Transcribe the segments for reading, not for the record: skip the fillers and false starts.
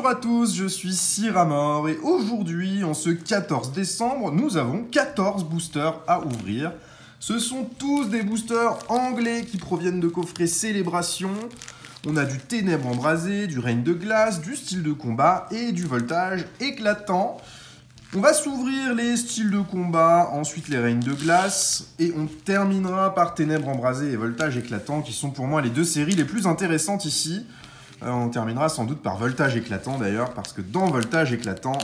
Bonjour à tous, je suis Siramor et aujourd'hui, en ce 14 décembre, nous avons 14 boosters à ouvrir. Ce sont tous des boosters anglais qui proviennent de coffrets Célébration. On a du Ténèbres embrasées, du Règne de glace, du style de combat et du voltage éclatant. On va s'ouvrir les styles de combat, ensuite les Règnes de glace, et on terminera par Ténèbres embrasées et voltage éclatant, qui sont pour moi les deux séries les plus intéressantes ici. On terminera sans doute par voltage éclatant d'ailleurs, parce que dans voltage éclatant,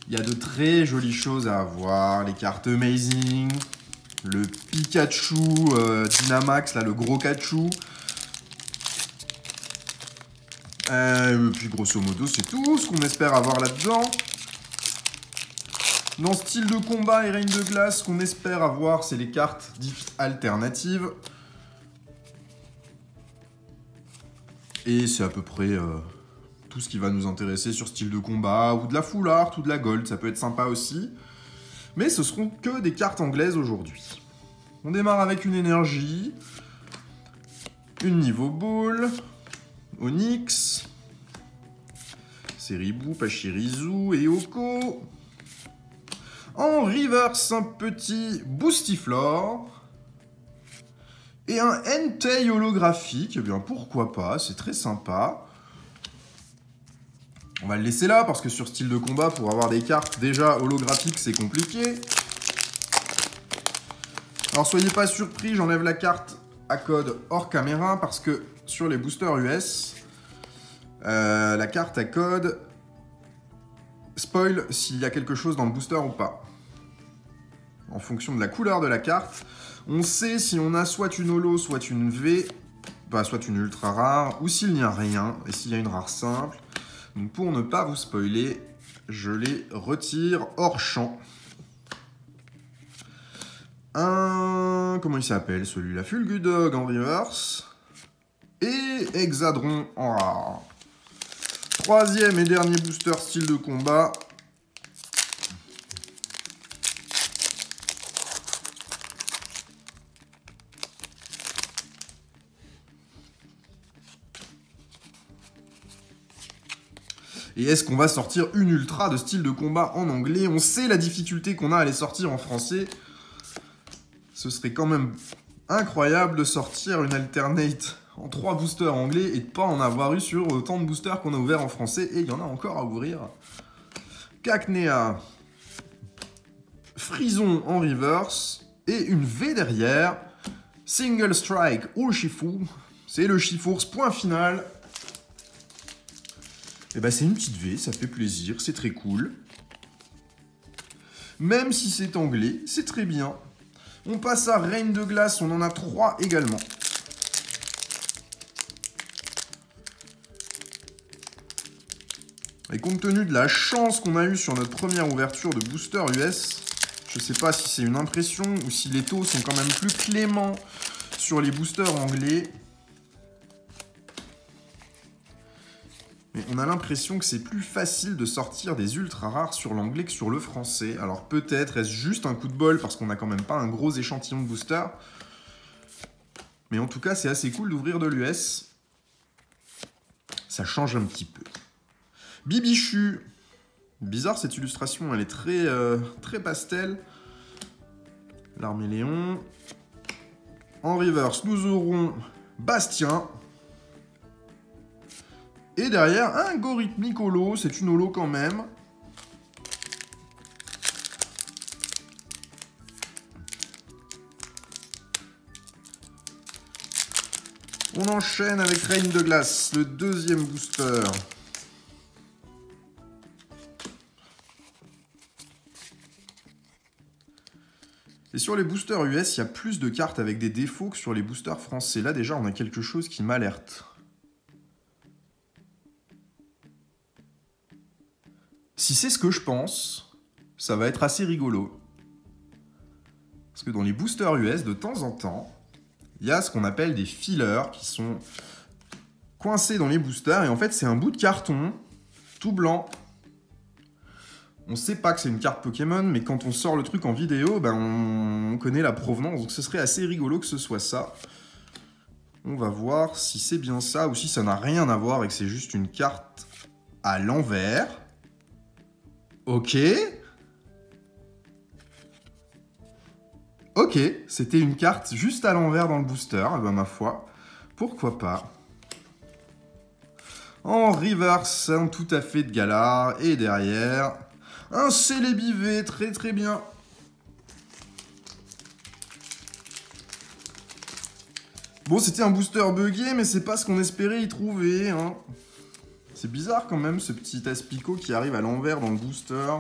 il y a de très jolies choses à avoir. Les cartes Amazing, le Pikachu Dynamax, là, le gros Kachu. Puis grosso modo, c'est tout ce qu'on espère avoir là-dedans. Dans style de combat et Règne de glace, ce qu'on espère avoir, c'est les cartes dites alternatives. Et c'est à peu près tout ce qui va nous intéresser sur style de combat, ou de la full art, ou de la gold, ça peut être sympa aussi. Mais ce seront que des cartes anglaises aujourd'hui. On démarre avec une énergie, une niveau ball, Onyx, Seribu, Pachirisu et Oko. En reverse, un petit Boostiflor. Et un Entei holographique, eh bien pourquoi pas, c'est très sympa. On va le laisser là, parce que sur style de combat, pour avoir des cartes déjà holographiques, c'est compliqué. Alors soyez pas surpris, j'enlève la carte à code hors caméra, parce que sur les boosters US, la carte à code spoil s'il y a quelque chose dans le booster ou pas. En fonction de la couleur de la carte, on sait si on a soit une holo, soit une V, soit une ultra rare, ou s'il n'y a rien, et s'il y a une rare simple. Donc pour ne pas vous spoiler, je les retire hors champ. Comment il s'appelle celui-là? Fulgudog en reverse. Et Hexadron en rare. Troisième et dernier booster style de combat. Et est-ce qu'on va sortir une ultra de style de combat en anglais? On sait la difficulté qu'on a à les sortir en français. Ce serait quand même incroyable de sortir une alternate en 3 boosters anglais et de pas en avoir eu sur autant de boosters qu'on a ouverts en français. Et il y en a encore à ouvrir. Cacnea, Frison en reverse et une V derrière. Single Strike Urshifu. C'est le Chifours point final. Et bah c'est une petite V, ça fait plaisir, c'est très cool. Même si c'est anglais, c'est très bien. On passe à Règne de glace, on en a 3 également. Et compte tenu de la chance qu'on a eue sur notre première ouverture de booster US, je sais pas si c'est une impression ou si les taux sont quand même plus cléments sur les boosters anglais. Mais on a l'impression que c'est plus facile de sortir des ultra rares sur l'anglais que sur le français. Alors peut-être est-ce juste un coup de bol parce qu'on n'a quand même pas un gros échantillon de booster. Mais en tout cas, c'est assez cool d'ouvrir de l'US. Ça change un petit peu. Bibichu. Bizarre cette illustration, elle est très pastel. L'Arméléon. En reverse, nous aurons Bastien. Et derrière, un Gorithmic holo, c'est une holo quand même. On enchaîne avec Règne de glace, le deuxième booster. Et sur les boosters US, il y a plus de cartes avec des défauts que sur les boosters français. Là déjà, on a quelque chose qui m'alerte. Si c'est ce que je pense, ça va être assez rigolo. Parce que dans les boosters US, de temps en temps, il y a ce qu'on appelle des fillers qui sont coincés dans les boosters. Et en fait, c'est un bout de carton, tout blanc. On ne sait pas que c'est une carte Pokémon, mais quand on sort le truc en vidéo, ben on connaît la provenance. Donc ce serait assez rigolo que ce soit ça. On va voir si c'est bien ça ou si ça n'a rien à voir et que c'est juste une carte à l'envers. Ok. Ok, c'était une carte juste à l'envers dans le booster, eh ben ma foi, pourquoi pas. En reverse, un tout à fait de Galar, et derrière, un Celebi, très très bien. Bon, c'était un booster buggé, mais c'est pas ce qu'on espérait y trouver, hein. C'est bizarre quand même, ce petit Aspico qui arrive à l'envers dans le booster.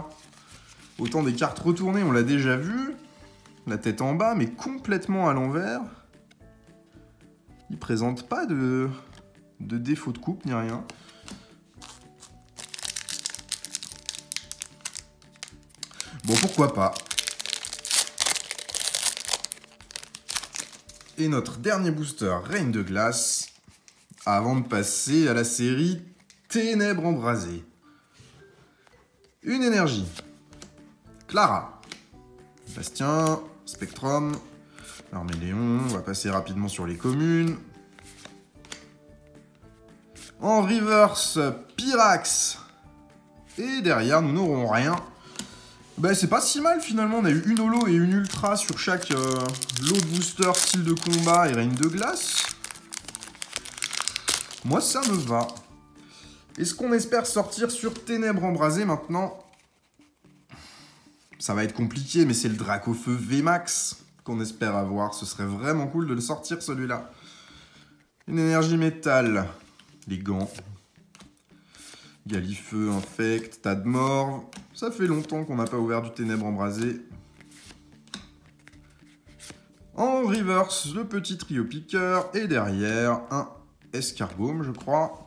Autant des cartes retournées, on l'a déjà vu. La tête en bas, mais complètement à l'envers. Il présente pas de défaut de coupe ni rien. Bon, pourquoi pas. Et notre dernier booster, Reine de Glace, avant de passer à la série Ténèbres Embrasées. Une énergie. Clara. Bastien. Spectrum. Arméléon. On va passer rapidement sur les communes. En reverse, Pyrax. Et derrière, nous n'aurons rien. Bah, c'est pas si mal finalement. On a eu une holo et une ultra sur chaque lot de booster, style de combat et Reine de Glace. Moi, ça me va. Est-ce qu'on espère sortir sur Ténèbres Embrasées maintenant? Ça va être compliqué, mais c'est le Dracofeu VMAX qu'on espère avoir. Ce serait vraiment cool de le sortir, celui-là. Une énergie métal. Les gants. Galifeu, Infect, Tadmor. Ça fait longtemps qu'on n'a pas ouvert du Ténèbres Embrasées. En reverse, le petit trio piqueur. Et derrière, un escargome, je crois.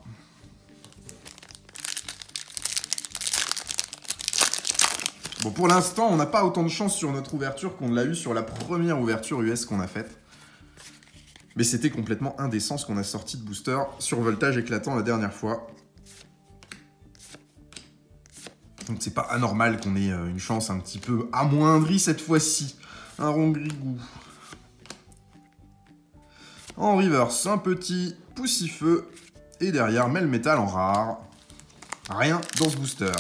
Bon, pour l'instant, on n'a pas autant de chance sur notre ouverture qu'on l'a eu sur la première ouverture US qu'on a faite. Mais c'était complètement indécent ce qu'on a sorti de booster sur voltage éclatant la dernière fois. Donc c'est pas anormal qu'on ait une chance un petit peu amoindrie cette fois-ci. Un rongrigou. En reverse, un petit poussifeu. Et derrière, Melmetal en rare. Rien dans ce booster.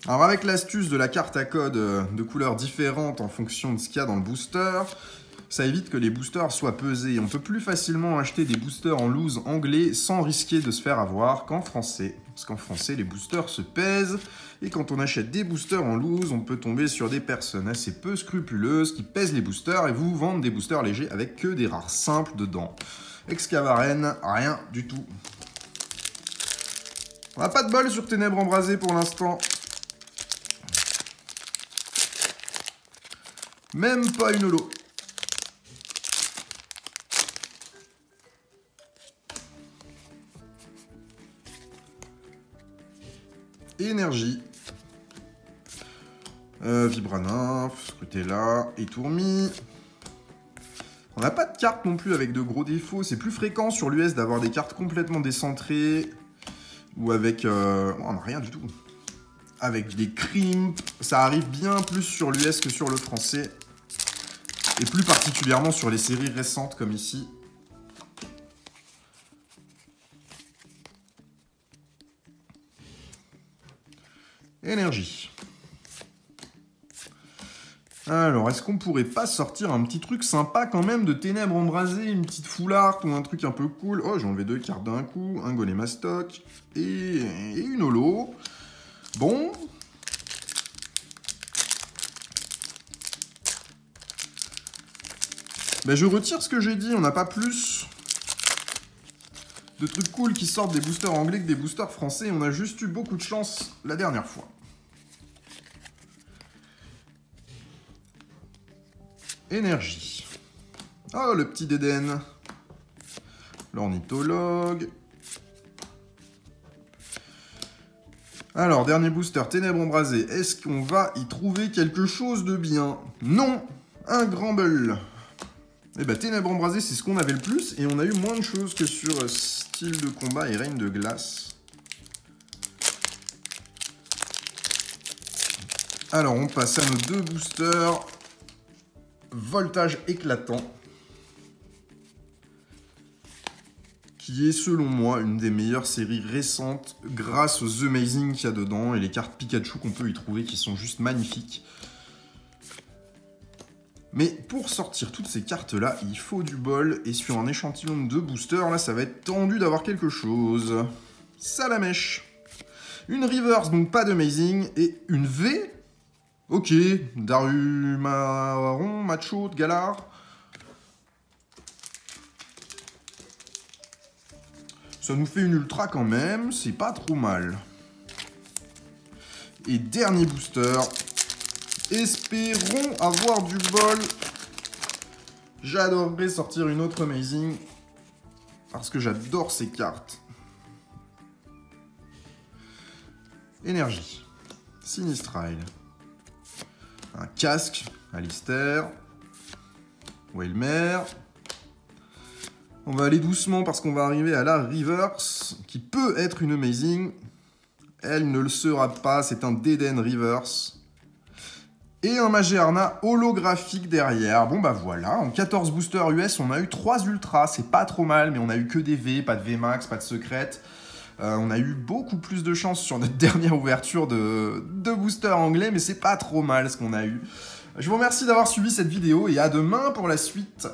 Alors avec l'astuce de la carte à code de couleurs différentes en fonction de ce qu'il y a dans le booster, ça évite que les boosters soient pesés. On peut plus facilement acheter des boosters en loose anglais sans risquer de se faire avoir qu'en français. Parce qu'en français, les boosters se pèsent. Et quand on achète des boosters en loose, on peut tomber sur des personnes assez peu scrupuleuses qui pèsent les boosters et vous vendent des boosters légers avec que des rares simples dedans. Excavaren, rien du tout. On n'a pas de bol sur Ténèbres Embrasées pour l'instant. Même pas une holo. Énergie. Vibranymph, Scrutella et Tourmi. On n'a pas de carte non plus avec de gros défauts. C'est plus fréquent sur l'US d'avoir des cartes complètement décentrées. Ou avec... on n'a rien du tout. Avec des crimps. Ça arrive bien plus sur l'US que sur le français. Et plus particulièrement sur les séries récentes comme ici. Énergie. Alors, est-ce qu'on pourrait pas sortir un petit truc sympa quand même de Ténèbres Embrasées, une petite foulard ou un truc un peu cool? Oh, j'ai enlevé 2 cartes d'un coup, un Golémastoc et une holo. Bon. Ben, je retire ce que j'ai dit, on n'a pas plus de trucs cool qui sortent des boosters anglais que des boosters français. On a juste eu beaucoup de chance la dernière fois. Énergie. Oh, le petit Dédène. L'ornithologue. Alors, dernier booster, Ténèbres Embrasées. Est-ce qu'on va y trouver quelque chose de bien? Non. Un Gramble. Eh ben, Ténèbres Embrasées, c'est ce qu'on avait le plus. Et on a eu moins de choses que sur style de combat et Reine de Glace. Alors, on passe à nos 2 boosters. Voltage éclatant. qui est selon moi une des meilleures séries récentes grâce aux Amazing qu'il y a dedans et les cartes Pikachu qu'on peut y trouver qui sont juste magnifiques. Mais pour sortir toutes ces cartes-là, il faut du bol, et sur un échantillon de boosters, là, ça va être tendu d'avoir quelque chose. Salamèche. Une reverse, donc pas d'amazing, et une V. Ok, Darumaron, Macho, Galar. Ça nous fait une ultra quand même, c'est pas trop mal. Et dernier booster. Espérons avoir du bol. J'adorerais sortir une autre amazing. Parce que j'adore ces cartes. Énergie. Sinistrile. Un casque. Alistair. Wailmer. On va aller doucement parce qu'on va arriver à la reverse. Qui peut être une amazing. Elle ne le sera pas. C'est un Dead-End reverse. Et un Magearna holographique derrière. Bon bah voilà, en 14 boosters US, on a eu 3 ultras, c'est pas trop mal, mais on a eu que des V, pas de VMAX, pas de secrète. On a eu beaucoup plus de chance sur notre dernière ouverture de boosters anglais, mais c'est pas trop mal ce qu'on a eu. Je vous remercie d'avoir suivi cette vidéo et à demain pour la suite.